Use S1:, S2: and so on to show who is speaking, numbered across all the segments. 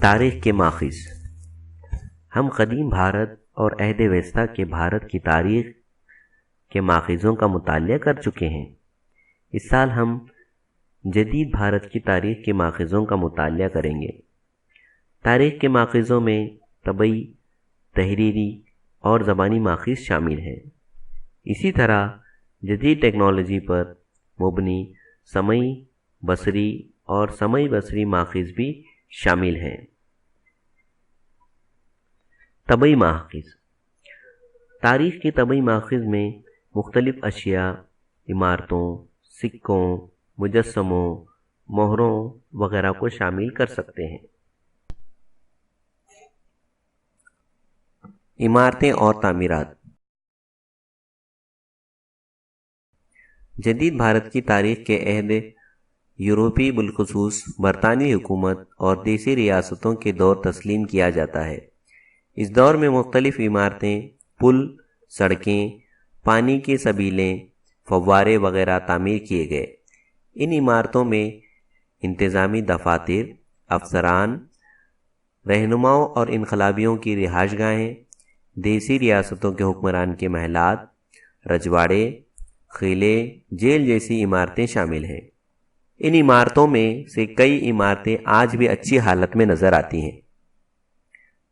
S1: تاریخ کے ماخذ۔ ہم قدیم بھارت اور عہد وسطیٰ کے بھارت کی تاریخ کے ماخذوں کا مطالعہ کر چکے ہیں۔ اس سال ہم جدید بھارت کی تاریخ کے ماخذوں کا مطالعہ کریں گے۔ تاریخ کے ماخذوں میں طبعی، تحریری اور زبانی ماخذ شامل ہیں۔ اسی طرح جدید ٹیکنالوجی پر مبنی سمعی بصری اور سمعی بصری ماخذ بھی شامل ہیں۔ طبعی ماخذ۔ تاریخ کے طبعی ماخذ میں مختلف اشیاء، عمارتوں، سکوں، مجسموں، مہروں وغیرہ کو شامل کر سکتے ہیں۔ عمارتیں اور تعمیرات۔ جدید بھارت کی تاریخ کے عہد یورپی بالخصوص برطانوی حکومت اور دیسی ریاستوں کے دور تسلیم کیا جاتا ہے۔ اس دور میں مختلف عمارتیں، پل، سڑکیں، پانی کے سبیلیں، فوارے وغیرہ تعمیر کیے گئے۔ ان عمارتوں میں انتظامی دفاتر، افسران، رہنماؤں اور انقلابیوں کی رہائش گاہیں، دیسی ریاستوں کے حکمران کے محلات، رجواڑے، قلعے، جیل جیسی عمارتیں شامل ہیں۔ ان عمارتوں میں سے کئی عمارتیں آج بھی اچھی حالت میں نظر آتی ہیں۔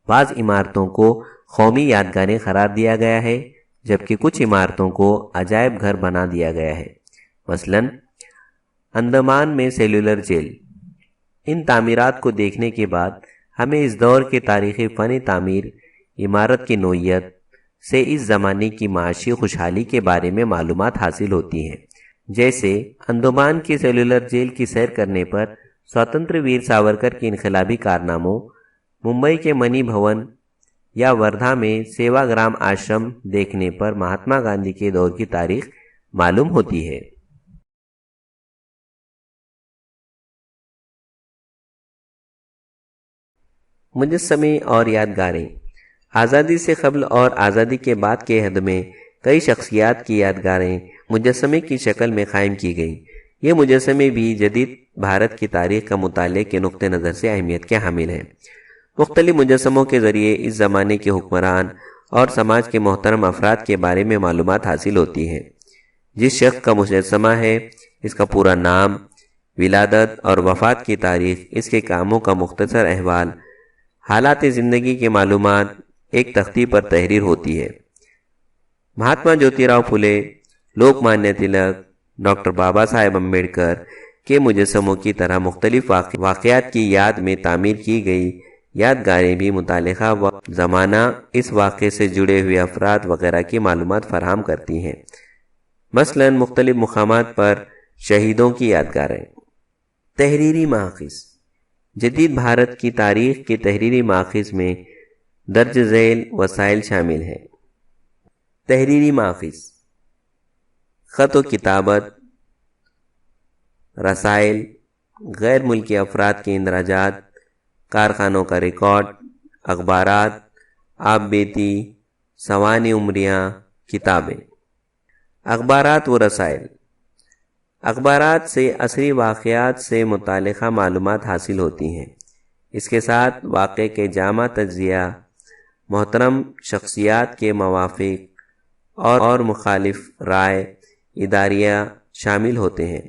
S1: بعض عمارتوں کو قومی یادگاریں قرار دیا گیا ہے، جبکہ کچھ عمارتوں کو عجائب گھر بنا دیا گیا ہے۔ مثلاً انڈمان میں سیلولر جیل۔ ان تعمیرات کو دیکھنے کے بعد ہمیں اس دور کے تاریخی فن تعمیر، عمارت کی نوعیت سے اس زمانے کی معاشی خوشحالی کے بارے میں معلومات حاصل ہوتی ہیں۔ جیسے انڈمان کی سیلولر جیل کی سیر کرنے پر سوتنتر ویر ساورکر کے انقلابی کارناموں، ممبئی کے منی بھون یا وردھا میں سیوا گرام آشرم دیکھنے پر مہاتما گاندھی کے دور کی تاریخ معلوم ہوتی ہے۔ مجسمے اور یادگاریں۔ آزادی سے قبل اور آزادی کے بعد کے عہد میں کئی شخصیات کی یادگاریں مجسمے کی شکل میں قائم کی گئیں۔ یہ مجسمے بھی جدید بھارت کی تاریخ کا مطالعے کے نقطہ نظر سے اہمیت کے حامل ہیں۔ مختلف مجسموں کے ذریعے اس زمانے کے حکمران اور سماج کے محترم افراد کے بارے میں معلومات حاصل ہوتی ہیں۔ جس شخص کا مجسمہ ہے، اس کا پورا نام، ولادت اور وفات کی تاریخ، اس کے کاموں کا مختصر احوال، حالات زندگی کے معلومات ایک تختی پر تحریر ہوتی ہے۔ مہاتما جیوتی راؤ پھولے، لوک مانیہ تلک، ڈاکٹر بابا صاحب امبیڈکر کے مجسموں کی طرح مختلف واقعات کی یاد میں تعمیر کی گئی یادگاریں بھی متعلقہ زمانہ، اس واقعے سے جڑے ہوئے افراد وغیرہ کی معلومات فراہم کرتی ہیں۔ مثلاً مختلف مقامات پر شہیدوں کی یادگاریں۔ تحریری ماخذ۔ جدید بھارت کی تاریخ کے تحریری ماخذ میں درج ذیل وسائل شامل ہیں۔ تحریری ماخذ: خط و کتابت، رسائل، غیر ملکی افراد کے اندراجات، کارخانوں کا ریکارڈ، اخبارات، آپ بیتی، سوانح عمریاں، کتابیں۔ اخبارات و رسائل۔ اخبارات سے عصری واقعات سے متعلقہ معلومات حاصل ہوتی ہیں۔ اس کے ساتھ واقعے کے جامع تجزیہ، محترم شخصیات کے موافق اور مخالف رائے اداریہ شامل ہوتے ہیں۔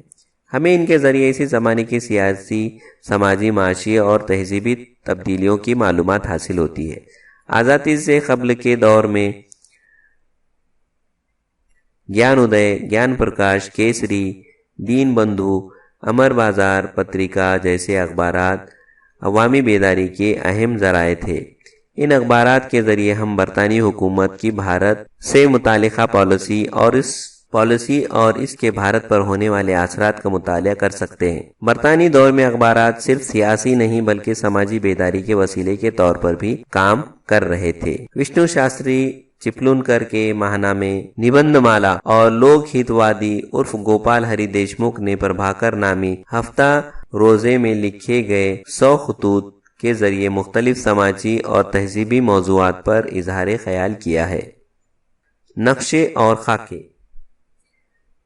S1: ہمیں ان کے ذریعے اسی زمانے کی سیاسی، سماجی، معاشی اور تہذیبی تبدیلیوں کی معلومات حاصل ہوتی ہے۔ آزادی سے قبل کے دور میں گیان ادے، گیان پرکاش، کیسری، دین بندھو، امر بازار پتریکا جیسے اخبارات عوامی بیداری کے اہم ذرائع تھے۔ ان اخبارات کے ذریعے ہم برطانوی حکومت کی بھارت سے متعلقہ پالیسی اور اس کے بھارت پر ہونے والے اثرات کا مطالعہ کر سکتے ہیں۔ برطانوی دور میں اخبارات صرف سیاسی نہیں بلکہ سماجی بیداری کے وسیلے کے طور پر بھی کام کر رہے تھے۔ وشنو شاستری چپلونکر کے ماہنامے، نبندھ مالا اور لوک ہت وادی عرف گوپال ہری دیشمکھ نے پربھاکر نامی ہفتہ روزے میں لکھے گئے 100 خطوط کے ذریعے مختلف سماجی اور تہذیبی موضوعات پر اظہار خیال کیا ہے۔ نقشے اور خاکے۔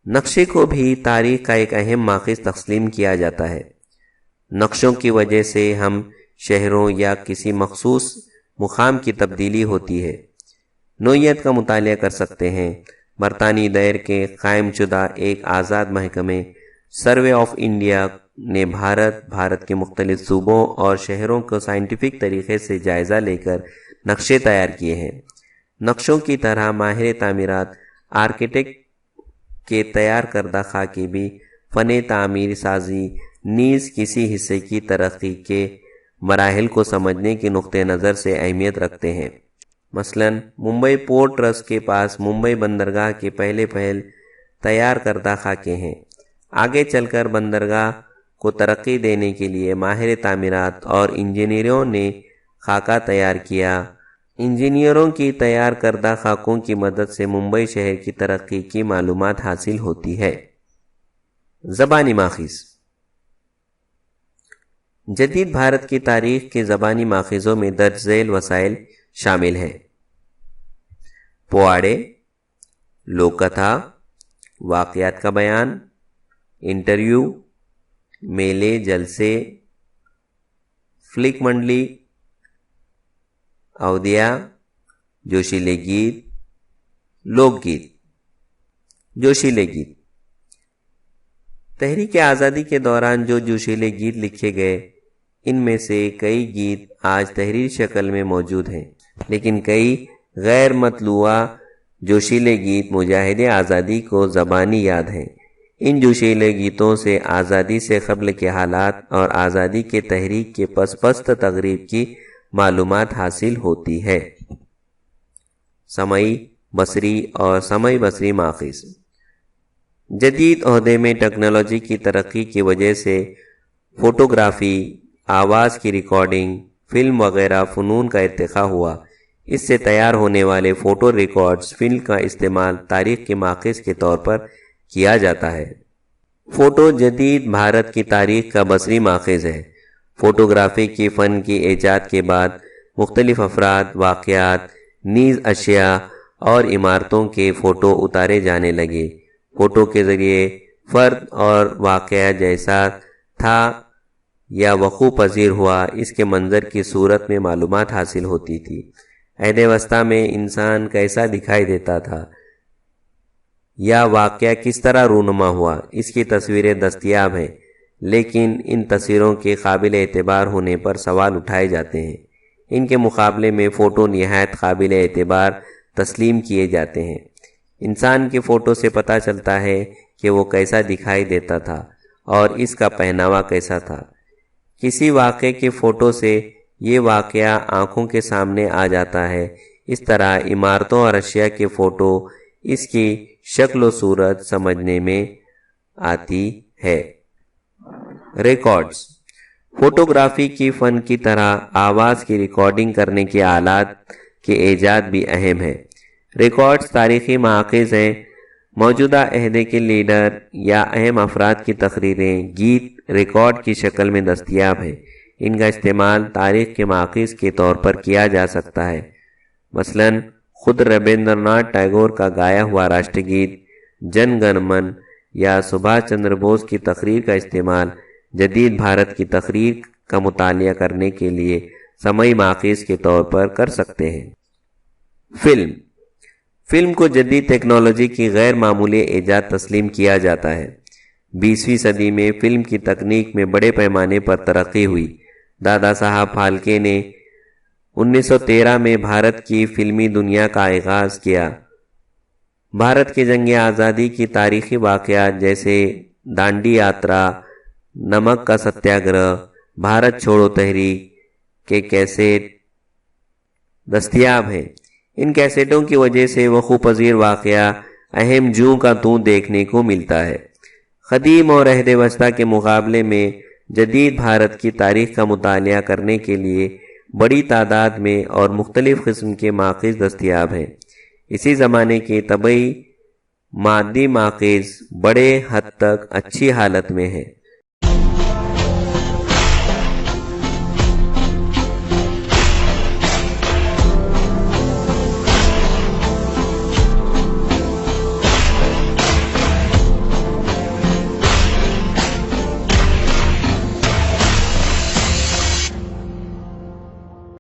S1: نقشے کو بھی تاریخ کا ایک اہم ماخذ تسلیم کیا جاتا ہے۔ نقشوں کی وجہ سے ہم شہروں یا کسی مخصوص مقام کی تبدیلی ہوتی ہے، نوعیت کا مطالعہ کر سکتے ہیں۔ برطانوی دور کے قائم شدہ ایک آزاد محکمے سروے آف انڈیا نے بھارت کے مختلف صوبوں اور شہروں کو سائنٹیفک طریقے سے جائزہ لے کر نقشے تیار کیے ہیں۔ نقشوں کی طرح ماہر تعمیرات آرکیٹیکٹ کے تیار کردہ خاکے بھی فن تعمیر سازی نیز کسی حصے کی ترقی کے مراحل کو سمجھنے کے نقطہ نظر سے اہمیت رکھتے ہیں۔ مثلاً ممبئی پورٹ ٹرسٹ کے پاس ممبئی بندرگاہ کے پہلے تیار کردہ خاکے ہیں۔ آگے چل کر بندرگاہ کو ترقی دینے کے لیے ماہر تعمیرات اور انجینئروں نے خاکہ تیار کیا۔ انجینئروں کی تیار کردہ خاکوں کی مدد سے ممبئی شہر کی ترقی کی معلومات حاصل ہوتی ہے۔ زبانی ماخذ۔ جدید بھارت کی تاریخ کے زبانی ماخذوں میں درج ذیل وسائل شامل ہیں: پواڑے، لوک کتھا، واقعات کا بیان، انٹرویو، میلے جلسے، فلک منڈلی، اودیا، جوشیلے گیت، لوک گیت۔ جوشیلے گیت۔ تحریک آزادی کے دوران جو جوشیلے گیت لکھے گئے، ان میں سے کئی گیت آج تحریر شکل میں موجود ہیں، لیکن کئی غیر مطلوعہ جوشیلے گیت مجاہد آزادی کو زبانی یاد ہیں۔ ان جوشیلے گیتوں سے آزادی سے قبل کے حالات اور آزادی کے تحریک کے پس تقریب کی معلومات حاصل ہوتی ہے۔ سمعی بصری اور سمعی بصری ماخذ۔ جدید عہدے میں ٹیکنالوجی کی ترقی کی وجہ سے فوٹوگرافی، آواز کی ریکارڈنگ، فلم وغیرہ فنون کا ارتقاء ہوا۔ اس سے تیار ہونے والے فوٹو ریکارڈز فلم کا استعمال تاریخ کے ماخذ کے طور پر کیا جاتا ہے۔ فوٹو جدید بھارت کی تاریخ کا بصری ماخذ ہے۔ فوٹوگرافی کی فن کی ایجاد کے بعد مختلف افراد، واقعات، نیز اشیاء اور عمارتوں کے فوٹو اتارے جانے لگے۔ فوٹو کے ذریعے فرد اور واقعہ جیسا تھا یا وقوع پذیر ہوا، اس کے منظر کی صورت میں معلومات حاصل ہوتی تھی۔ عہد وسطیٰ میں انسان کیسا دکھائی دیتا تھا یا واقعہ کس طرح رونما ہوا، اس کی تصویریں دستیاب ہیں، لیکن ان تصویروں کے قابل اعتبار ہونے پر سوال اٹھائے جاتے ہیں۔ ان کے مقابلے میں فوٹو نہایت قابل اعتبار تسلیم کیے جاتے ہیں۔ انسان کے فوٹو سے پتہ چلتا ہے کہ وہ کیسا دکھائی دیتا تھا اور اس کا پہناوا کیسا تھا۔ کسی واقعے کے فوٹو سے یہ واقعہ آنکھوں کے سامنے آ جاتا ہے۔ اس طرح عمارتوں اور اشیاء کے فوٹو اس کی شکل و صورت سمجھنے میں آتی ہے۔ ریکارڈز۔ فوٹوگرافی کی فن کی طرح آواز کی ریکارڈنگ کرنے کے آلات کے ایجاد بھی اہم ہے۔ ریکارڈز تاریخی مآخذ ہیں۔ موجودہ عہدے کے لیڈر یا اہم افراد کی تقریریں، گیت ریکارڈ کی شکل میں دستیاب ہیں۔ ان کا استعمال تاریخ کے مآخذ کے طور پر کیا جا سکتا ہے۔ مثلاً خود ربندر ناتھ ٹیگور کا گایا ہوا راشٹر گیت جن گن من یا سبھاش چندر بوس کی تقریر کا استعمال جدید بھارت کی تقریر کا مطالعہ کرنے کے لیے سمعی مآخذ کے طور پر کر سکتے ہیں۔ فلم کو جدید ٹیکنالوجی کی غیر معمولی ایجاد تسلیم کیا جاتا ہے۔ 20ویں صدی میں فلم کی تکنیک میں بڑے پیمانے پر ترقی ہوئی۔ دادا صاحب پھالکے نے 1913 میں بھارت کی فلمی دنیا کا آغاز کیا۔ بھارت کے جنگ آزادی کی تاریخی واقعات جیسے دانڈی یاترا، نمک کا ستیہ گرہ، بھارت چھوڑو تحریک کے کیسٹ دستیاب ہیں۔ ان کیسٹوں کی وجہ سے وقوع پذیر واقعہ اہم جوں کا توں دیکھنے کو ملتا ہے۔ قدیم اور عہد وسطیٰ کے مقابلے میں جدید بھارت کی تاریخ کا مطالعہ کرنے کے لیے بڑی تعداد میں اور مختلف قسم کے مآخذ دستیاب ہیں۔ اسی زمانے کے طبعی مادی مآخذ بڑے حد تک اچھی حالت میں ہیں۔